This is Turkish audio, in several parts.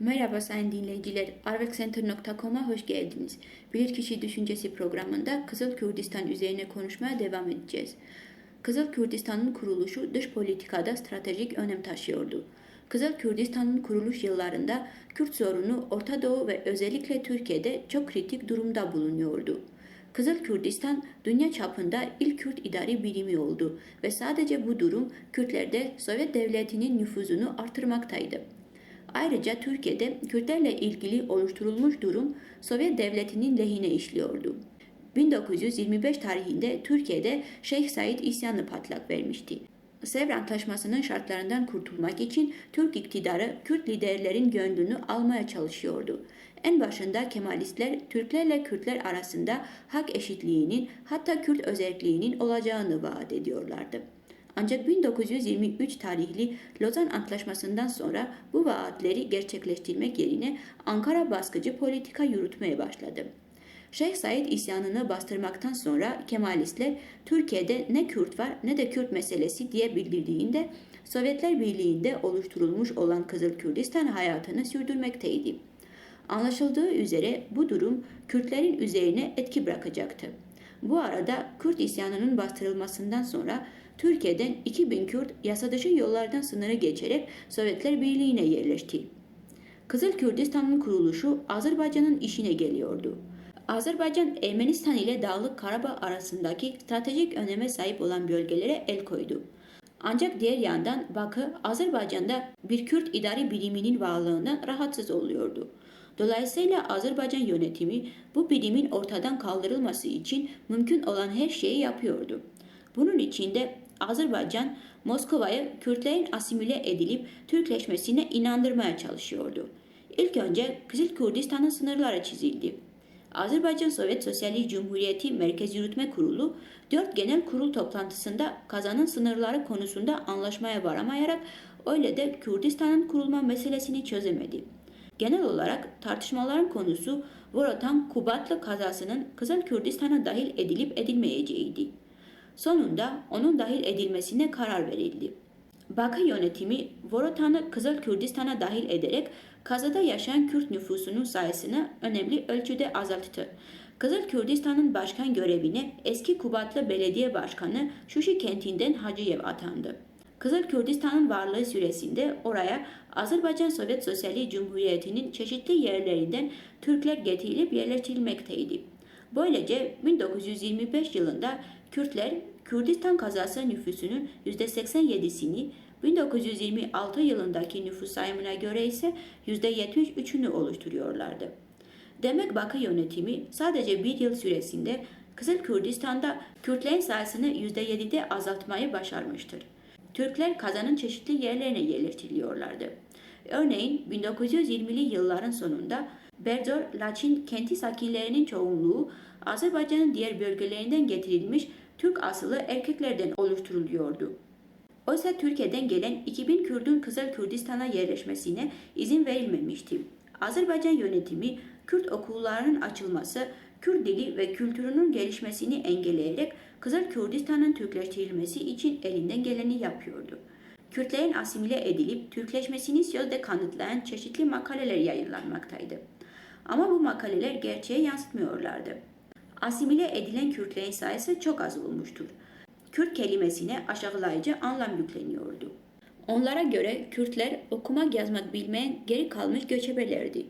Merhaba sayın dinleyiciler, arvekcenter.com'a hoş geldiniz. Bilirkişi Düşüncesi programında Kızıl Kürdistan üzerine konuşmaya devam edeceğiz. Kızıl Kürdistan'ın kuruluşu dış politikada stratejik önem taşıyordu. Kızıl Kürdistan'ın kuruluş yıllarında Kürt sorunu Orta Doğu ve özellikle Türkiye'de çok kritik durumda bulunuyordu. Kızıl Kürdistan dünya çapında ilk Kürt idari birimi oldu ve sadece bu durum Kürtlerde Sovyet Devleti'nin nüfuzunu artırmaktaydı. Ayrıca Türkiye'de Kürtlerle ilgili oluşturulmuş durum Sovyet Devleti'nin lehine işliyordu. 1925 tarihinde Türkiye'de Şeyh Said isyanı patlak vermişti. Sevr Antlaşması'nın şartlarından kurtulmak için Türk iktidarı Kürt liderlerin gönlünü almaya çalışıyordu. En başında Kemalistler Türklerle Kürtler arasında hak eşitliğinin hatta Kürt özerkliğinin olacağını vaat ediyorlardı. Ancak 1923 tarihli Lozan Antlaşması'ndan sonra bu vaatleri gerçekleştirmek yerine Ankara baskıcı politika yürütmeye başladı. Şeyh Said isyanını bastırmaktan sonra Kemalistler Türkiye'de ne Kürt var ne de Kürt meselesi diye bildirdiğinde Sovyetler Birliği'nde oluşturulmuş olan Kızıl Kürdistan hayatını sürdürmekteydi. Anlaşıldığı üzere bu durum Kürtlerin üzerine etki bırakacaktı. Bu arada Kürt isyanının bastırılmasından sonra Türkiye'den 2000 Kürt yasadışı yollardan sınırı geçerek Sovyetler Birliği'ne yerleşti. Kızıl Kürdistan'ın kuruluşu Azerbaycan'ın işine geliyordu. Azerbaycan, Ermenistan ile Dağlık Karabağ arasındaki stratejik öneme sahip olan bölgelere el koydu. Ancak diğer yandan Bakü, Azerbaycan'da bir Kürt idari biriminin varlığından rahatsız oluyordu. Dolayısıyla Azerbaycan yönetimi bu birimin ortadan kaldırılması için mümkün olan her şeyi yapıyordu. Bunun için de Azerbaycan, Moskova'yı Kürtlerin asimile edilip Türkleşmesine inandırmaya çalışıyordu. İlk önce Kızıl Kürdistan'ın sınırları çizildi. Azerbaycan Sovyet Sosyalist Cumhuriyeti Merkez Yürütme Kurulu 4 genel kurul toplantısında Kazan'ın sınırları konusunda anlaşmaya varamayarak öyle de Kürdistan'ın kurulma meselesini çözemedi. Genel olarak tartışmaların konusu Vorotan-Kubatlı kazasının Kızıl Kürdistan'a dahil edilip edilmeyeceğiydi. Sonunda onun dahil edilmesine karar verildi. Bakü yönetimi Vorotan'ı Kızıl Kürdistan'a dahil ederek kazada yaşayan Kürt nüfusunun sayısını önemli ölçüde azalttı. Kızıl Kürdistan'ın başkan görevine eski Kubatlı Belediye Başkanı Şuşi kentinden Hacıyev atandı. Kızıl Kürdistan'ın varlığı süresinde oraya Azerbaycan Sovyet Sosyalist Cumhuriyeti'nin çeşitli yerlerinden Türkler getirilip yerleştirilmekteydi. Böylece 1925 yılında Kürtler Kürdistan kazası nüfusunun %87'sini, 1926 yılındaki nüfus sayımına göre ise %73'ünü oluşturuyorlardı. Demek Bakü yönetimi sadece bir yıl süresinde Kızıl Kürdistan'da Kürtlerin sayısını %7'de azaltmayı başarmıştır. Türkler Kazan'ın çeşitli yerlerine yerleştiriliyorlardı. Örneğin 1920'li yılların sonunda Berzor, Laçin kenti sakinlerinin çoğunluğu Azerbaycan'ın diğer bölgelerinden getirilmiş Türk asıllı erkeklerden oluşturuluyordu. Oysa Türkiye'den gelen 2000 Kürt'ün Kızıl Kürdistan'a yerleşmesine izin verilmemişti. Azerbaycan yönetimi Kürt okullarının açılması, Kürt dili ve kültürünün gelişmesini engelleyerek Kızıl Kürdistan'ın Türkleştirilmesi için elinden geleni yapıyordu. Kürtlerin asimile edilip Türkleşmesini sözde kanıtlayan çeşitli makaleler yayınlanmaktaydı. Ama bu makaleler gerçeğe yansıtmıyorlardı. Asimile edilen Kürtlerin sayısı çok az olmuştur. Kürt kelimesine aşağılayıcı anlam yükleniyordu. Onlara göre Kürtler okumak yazmak bilmeyen geri kalmış göçebelerdi.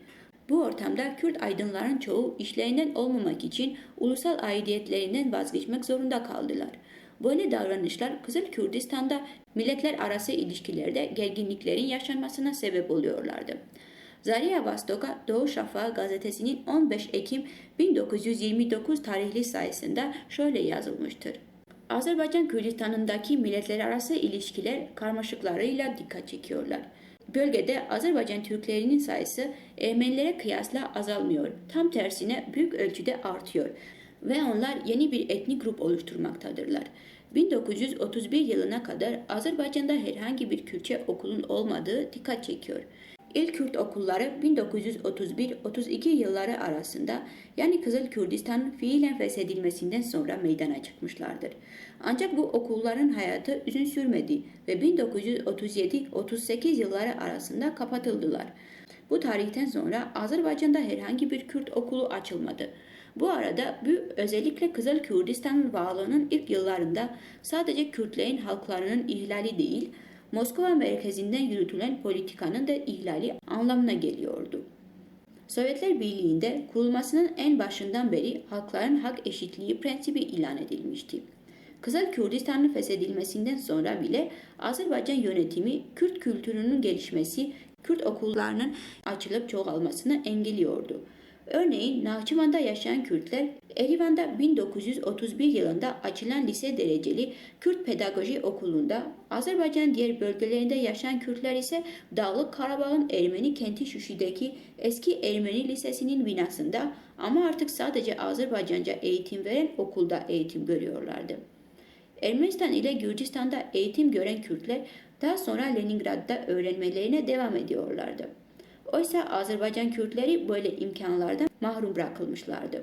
Bu ortamda Kürt aydınların çoğu işlerinden olmamak için ulusal aidiyetlerinden vazgeçmek zorunda kaldılar. Böyle davranışlar Kızıl Kürdistan'da milletler arası ilişkilerde gerginliklerin yaşanmasına sebep oluyorlardı. Zaria Vostok'a Doğu Şafağı gazetesinin 15 Ekim 1929 tarihli sayısında şöyle yazılmıştır. Azerbaycan Kürdistan'ındaki milletler arası ilişkiler karmaşıklarıyla dikkat çekiyorlar. Bölgede Azerbaycan Türklerinin sayısı Ermenilere kıyasla azalmıyor. Tam tersine büyük ölçüde artıyor ve onlar yeni bir etnik grup oluşturmaktadırlar. 1931 yılına kadar Azerbaycan'da herhangi bir Kürtçe okulun olmadığı dikkat çekiyor. İlk Kürt okulları 1931-32 yılları arasında yani Kızıl Kürdistan'ın fiilen feshedilmesinden sonra meydana çıkmışlardır. Ancak bu okulların hayatı uzun sürmedi ve 1937-38 yılları arasında kapatıldılar. Bu tarihten sonra Azerbaycan'da herhangi bir Kürt okulu açılmadı. Bu arada bu özellikle Kızıl Kürdistan'ın varlığının ilk yıllarında sadece Kürtlerin halklarının ihlali değil, Moskova merkezinden yürütülen politikanın da ihlali anlamına geliyordu. Sovyetler Birliği'nde kurulmasının en başından beri halkların hak eşitliği prensibi ilan edilmişti. Kızıl Kürdistan'ın feshedilmesinden sonra bile Azerbaycan yönetimi Kürt kültürünün gelişmesi, Kürt okullarının açılıp çoğalmasını engelliyordu. Örneğin Nahçıvan'da yaşayan Kürtler, Erivan'da 1931 yılında açılan lise dereceli Kürt Pedagoji Okulu'nda, Azerbaycan'ın diğer bölgelerinde yaşayan Kürtler ise Dağlık Karabağ'ın Ermeni kenti Şuşi'deki eski Ermeni Lisesi'nin binasında ama artık sadece Azerbaycanca eğitim veren okulda eğitim görüyorlardı. Ermenistan ile Gürcistan'da eğitim gören Kürtler daha sonra Leningrad'da öğrenmelerine devam ediyorlardı. Oysa Azerbaycan Kürtleri böyle imkanlardan mahrum bırakılmışlardı.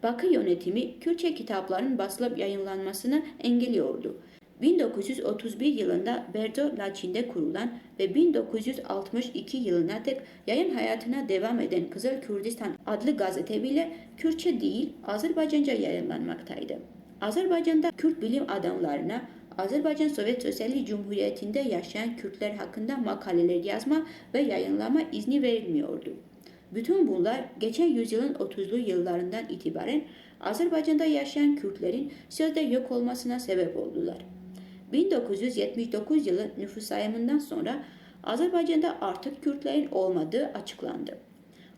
Bakı yönetimi Kürtçe kitapların basılıp yayınlanmasını engelliyordu. 1931 yılında Berdo Laçin'de kurulan ve 1962 yılına dek yayın hayatına devam eden Kızıl Kürdistan adlı gazete bile Kürtçe değil Azerbaycanca yayınlanmaktaydı. Azerbaycan'da Kürt bilim adamlarına Azerbaycan Sovyet Sosyalist Cumhuriyeti'nde yaşayan Kürtler hakkında makaleler yazma ve yayınlama izni verilmiyordu. Bütün bunlar geçen yüzyılın 30'lu yıllarından itibaren Azerbaycan'da yaşayan Kürtlerin sözde yok olmasına sebep oldular. 1979 yılı nüfus sayımından sonra Azerbaycan'da artık Kürtlerin olmadığı açıklandı.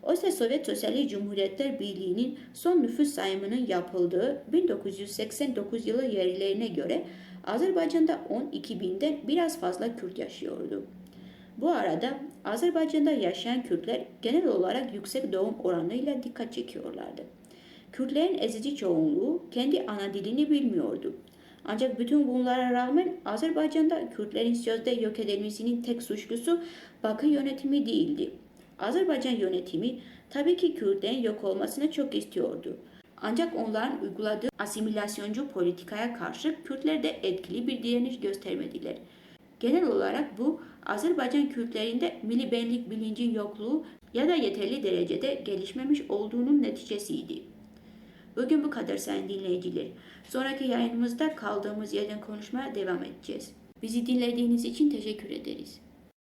Oysa Sovyet Sosyalist Cumhuriyetler Birliği'nin son nüfus sayımının yapıldığı 1989 yılı verilerine göre Azerbaycan'da 12 binden biraz fazla Kürt yaşıyordu. Bu arada Azerbaycan'da yaşayan Kürtler genel olarak yüksek doğum oranıyla dikkat çekiyorlardı. Kürtlerin ezici çoğunluğu kendi ana dilini bilmiyordu. Ancak bütün bunlara rağmen Azerbaycan'da Kürtlerin sözde yok edilmesinin tek suçlusu Bakı yönetimi değildi. Azerbaycan yönetimi tabii ki Kürtlerin yok olmasını çok istiyordu. Ancak onların uyguladığı asimilasyoncu politikaya karşı Kürtler de etkili bir direniş göstermediler. Genel olarak bu Azerbaycan Kürtlerinde milli benlik bilincin yokluğu ya da yeterli derecede gelişmemiş olduğunun neticesiydi. Bugün bu kadar sayın dinleyiciler. Sonraki yayınımızda kaldığımız yerden konuşmaya devam edeceğiz. Bizi dinlediğiniz için teşekkür ederiz.